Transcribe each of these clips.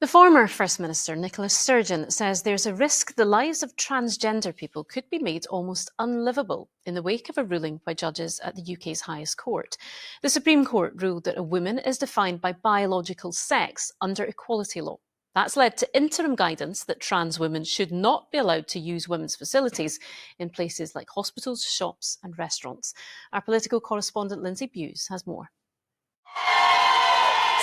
The former First Minister, Nicola Sturgeon, says there's a risk the lives of transgender people could be made almost unlivable in the wake of a ruling by judges at the UK's highest court. The Supreme Court ruled that a woman is defined by biological sex under equality law. That's led to interim guidance that trans women should not be allowed to use women's facilities in places like hospitals, shops and restaurants. Our political correspondent Lindsay Bewes has more.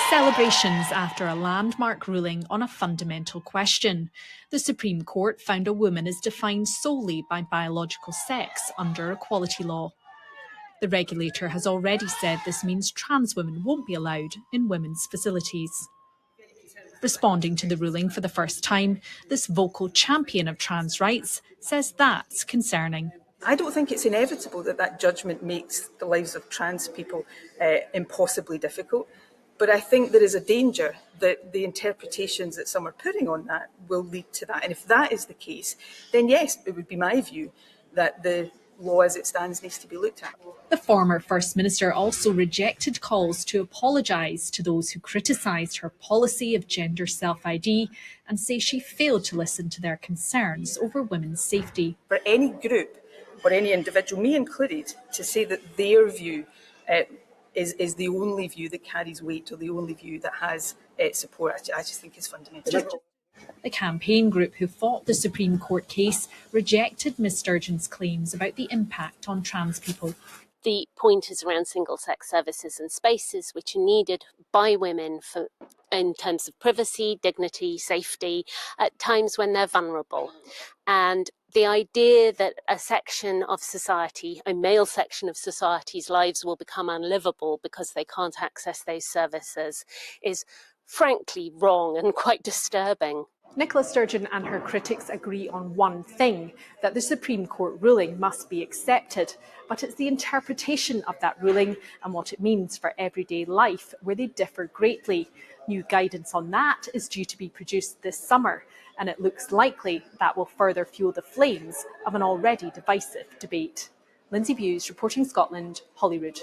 Celebrations after a landmark ruling on a fundamental question. The Supreme Court found a woman is defined solely by biological sex under equality law. The regulator has already said this means trans women won't be allowed in women's facilities. Responding to the ruling for the first time, this vocal champion of trans rights says that's concerning. I don't think it's inevitable that judgment makes the lives of trans people impossibly difficult, but I think there is a danger that the interpretations that some are putting on that will lead to that. And if that is the case, then yes, it would be my view that the law as it stands needs to be looked at. The former First Minister also rejected calls to apologise to those who criticised her policy of gender self-ID and say she failed to listen to their concerns over women's safety. For any group or any individual, me included, to say that their view is the only view that carries weight or the only view that has support, I just think is fundamental. The campaign group who fought the Supreme Court case rejected Ms Sturgeon's claims about the impact on trans people. The point is around single-sex services and spaces which are needed by women in terms of privacy, dignity, safety, at times when they're vulnerable. And the idea that a section of society, a male section of society's lives will become unlivable because they can't access those services is frankly wrong and quite disturbing. Nicola Sturgeon and her critics agree on one thing, that the Supreme Court ruling must be accepted. But it's the interpretation of that ruling and what it means for everyday life where they differ greatly. New guidance on that is due to be produced this summer, and it looks likely that will further fuel the flames of an already divisive debate. Lindsay Bewes, reporting Scotland, Holyrood.